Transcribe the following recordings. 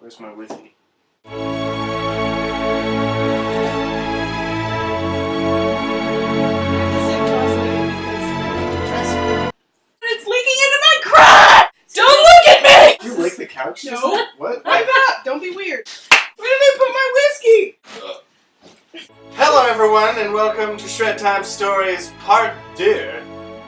Where's my whiskey? It's leaking into my crotch! Don't look at me! You lick the couch? No. What? Wipe up! Don't be weird. Where did I put my whiskey? Hello everyone and welcome to Shred Time Stories Part 2.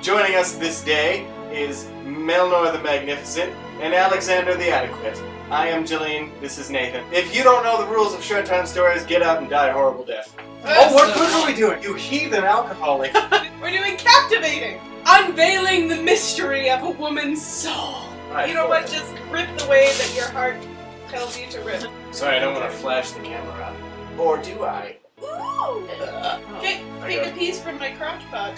Joining us this day is Melnor the Magnificent and Alexander the Adequate. I am Jillian, this is Nathan. If you don't know the rules of Shred Time Stories, get out and die a horrible death. What are we doing? You heathen alcoholic. We're doing captivating! Unveiling the mystery of a woman's soul. You know what? Just rip the way that your heart tells you to rip. Sorry, I don't want to flash the camera. Or do I? Ooh! Okay, take a piece from my crotch pot.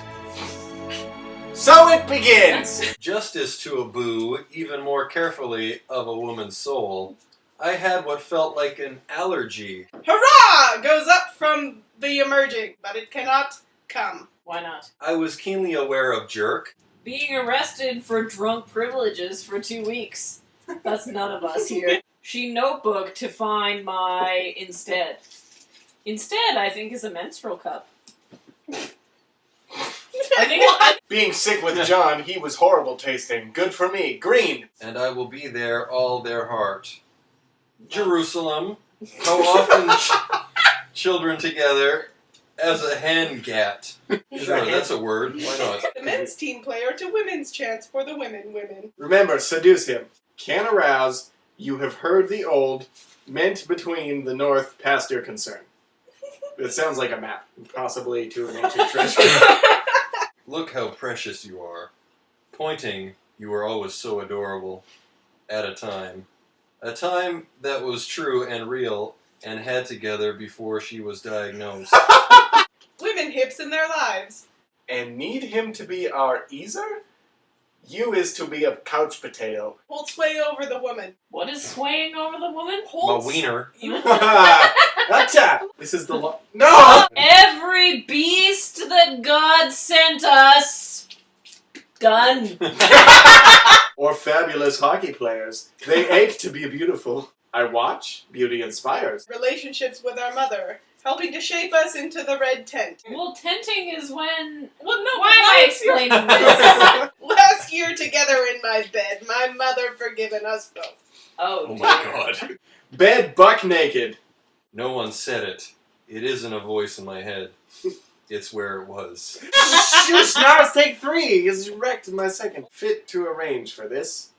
So it begins! Justice to a boo, even more carefully of a woman's soul, I had what felt like an allergy. Hurrah! Goes up from the emerging, but it cannot come. Why not? I was keenly aware of jerk. Being arrested for drunk privileges for 2 weeks. That's none of us here. She notebooked to find my instead. Instead, I think, is a menstrual cup. I think Being sick with John, he was horrible tasting. Good for me. Green. And I will be there all their heart. Jerusalem, how often children together as a hen gat. Sure, that's a word. Why not? The men's team player to women's chance for the women. Remember, seduce him. Can arouse. You have heard the old. Meant between the north past your concern. It sounds like a map. Possibly to an ancient treasure. Look how precious you are. Pointing, you were always so adorable. At a time. A time that was true and real and had together before she was diagnosed. Women hips in their lives. And need him to be our easer? You is to be a couch potato. Hold sway over the woman. What is swaying over the woman? Hold My wiener. Attack! This is the No! Every beast that God sent us. Done. Or fabulous hockey players. They ache to be beautiful. I watch. Beauty inspires. Relationships with our mother. Helping to shape us into the red tent. Well, tenting is when... Well, no, Why am I explaining this? Last year together in my bed, my mother forgiven us both. Oh, Oh dear. my god. Bed buck naked. No one said it. It isn't a voice in my head. It's where it was. Shush, now it's take 3. Is wrecked in my second. Fit to arrange for this.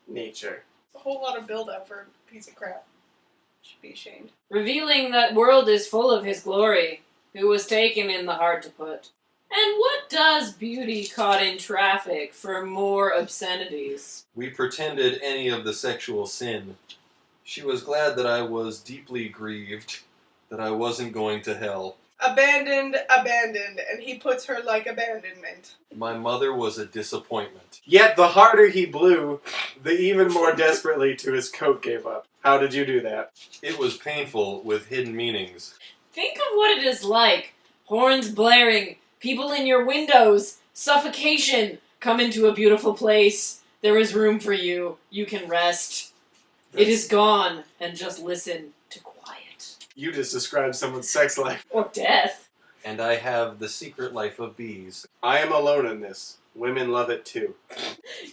Nature. A whole lot of build-up for a piece of crap. Should be ashamed. Revealing that world is full of his glory, who was taken in the hard to put. And what does beauty caught in traffic for more obscenities? We pretended any of the sexual sin. She was glad that I was deeply grieved that I wasn't going to hell. Abandoned, and he puts her like abandonment. My mother was a disappointment. Yet the harder he blew, the even more desperately to his coat gave up. How did you do that? It was painful with hidden meanings. Think of what it is like. Horns blaring, people in your windows, suffocation. Come into a beautiful place. There is room for you. You can rest. It is gone, and just listen to quiet. You just described someone's sex life. Or death. And I have the secret life of bees. I am alone in this. Women love it too.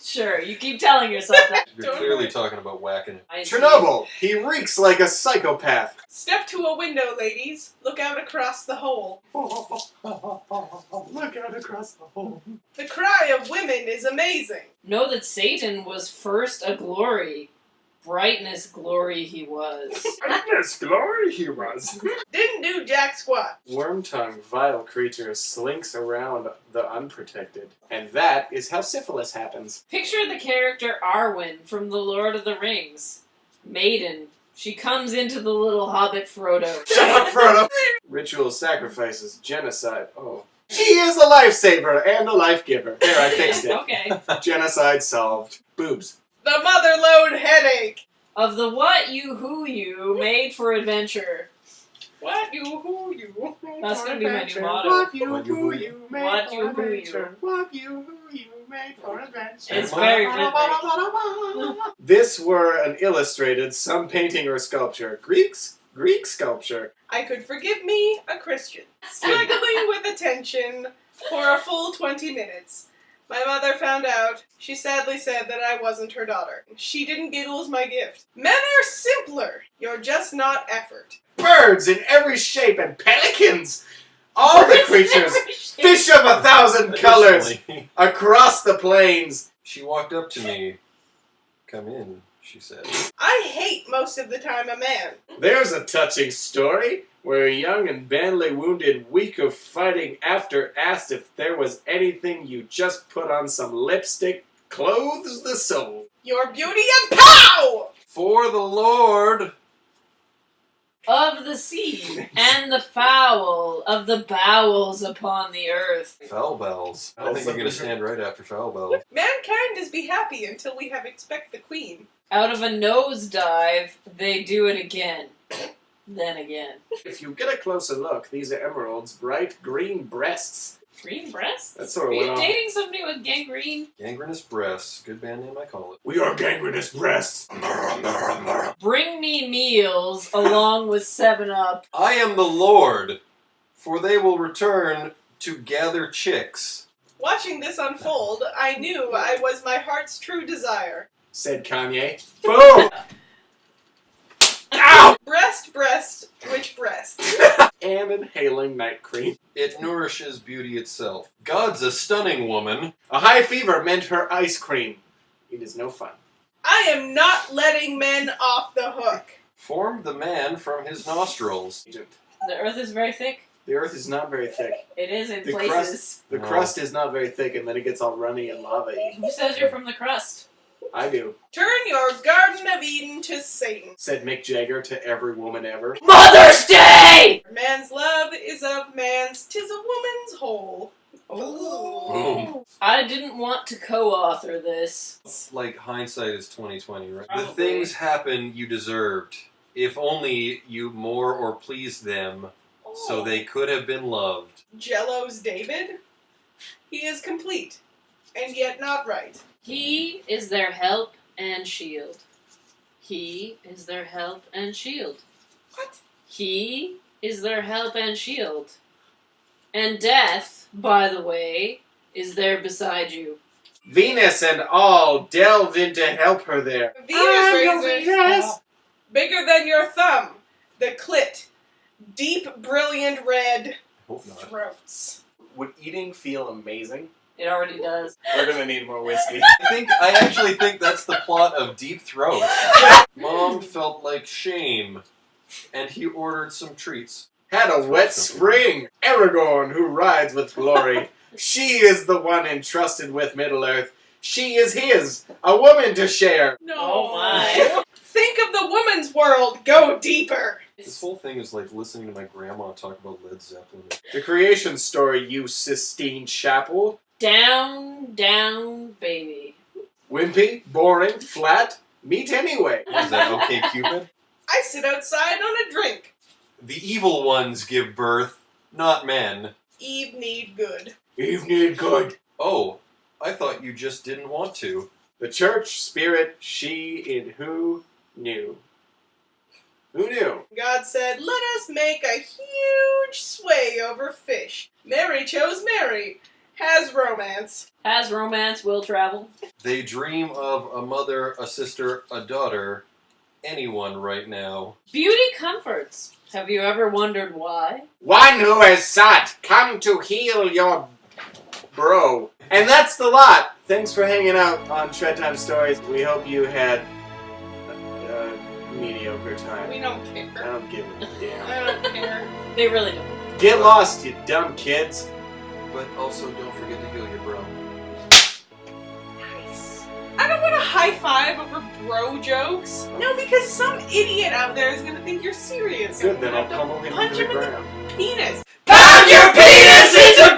Sure, you keep telling yourself that. You're Don't clearly worry. talking about whacking it. I Chernobyl! He reeks like a psychopath. Step to a window, ladies. Look out across the hole. Look out across the hole. The cry of women is amazing. Know that Satan was first a glory. Brightness glory he was. Goodness glory he was. Didn't do jack squat. Worm-tongued, vile creature slinks around the unprotected. And that is how syphilis happens. Picture the character Arwen from The Lord of the Rings. Maiden. She comes into the little hobbit Frodo. Shut up, Frodo! Ritual sacrifices, genocide. Oh. She is a lifesaver and a life giver. There, I fixed it. Okay. Genocide solved. Boobs. The mother load headache. Of the what you who you made for adventure. What you who you? That's gonna be my new motto. What you who you made What for you who you. adventure. What you who you made for adventure. It's very rhythmic. This were an illustrated, some painting or sculpture. Greek sculpture. I could forgive me, a Christian. Struggling with attention for a full 20 minutes. My mother found out. She sadly said that I wasn't her daughter. She didn't giggles my gift. Men are simpler. You're just not effort. Birds in every shape and pelicans. All the creatures. Fish of 1,000 colors. Additionally, Across the plains. she walked up to me. Come in, she said. I hate most of the time a man. There's a touching story where a young and badly wounded, weak of fighting after asked if there was anything you just put on some lipstick, clothes the soul. Your beauty and pow! For the Lord! Of the sea, and the fowl of the bowels upon the earth. Foul bells. I think you're going to stand right after foul bells. Mankind is be happy until we have expect the queen. Out of a nosedive, they do it again. Then again. If you get a closer look, these are Emerald's bright green breasts. Green breasts? That sort Are of you went off. dating somebody with gangrene? Gangrenous breasts. Good band name, I call it. We are gangrenous breasts. Bring me meals along with 7-Up. I am the Lord, for they will return to gather chicks. Watching this unfold, I knew I was my heart's true desire. Said Kanye. Boom! Ow! Breast, which breast? And inhaling night cream. It nourishes beauty itself. God's a stunning woman. A high fever meant her ice cream. It is no fun. I am not letting men off the hook. Formed the man from his nostrils. The earth is very thick. The earth is not very thick. It is in The places. The No. crust is not very thick, and then it gets all runny and lava-y. Who says you're from the crust? I do. Turn your Garden of Eden to Satan. Said Mick Jagger to every woman ever. Mother's Day! Man's love is of man's, 'tis a woman's whole. Boom. I didn't want to co-author this. It's like hindsight is 20/20, right? The Probably. things happen you deserved. If only you more or pleased them, so they could have been loved. Jello's David? He is complete, and yet not right. He is their help and shield. He is their help and shield. What? He is their help and shield. And death, by the way, is there beside you. Venus and all delved in to help her there. Venus razors. Bigger than your thumb. The clit. Deep, brilliant red Hope not. throats. Would eating feel amazing? It already does. We're gonna need more whiskey. I actually think that's the plot of Deep Throat. Mom felt like shame, and he ordered some treats. Had a wet spring. Aragorn, who rides with glory. She is the one entrusted with Middle-earth. She is his, a woman to share. No. Oh my. Think of the woman's world. Go deeper. This whole thing is like listening to my grandma talk about Led Zeppelin. The creation story, you Sistine Chapel. Down, down, baby. Wimpy, boring, flat, meet anyway. Is that okay, Cupid? I sit outside on a drink. The evil ones give birth, not men. Eve need good. Eve need good. Oh, I thought you just didn't want to. The church, spirit, she in who knew. Who knew? God said, let us make a huge sway over fish. Mary chose Mary. Has romance. Has romance, will travel. They dream of a mother, a sister, a daughter, anyone right now. Beauty comforts. Have you ever wondered why? One who has sought, come to heal your bro. And that's the lot. Thanks for hanging out on Shred Time Stories. We hope you had a mediocre time. We don't I care. don't give a damn. I don't care. They really don't. Get lost, you dumb kids. But also don't forget to heal your bro. Nice. I don't want a high five over bro jokes. No, because some idiot out there is going to think you're serious. Good, then I'm I'll gonna pummel him punch into the him in ground. the penis. Pound your penis into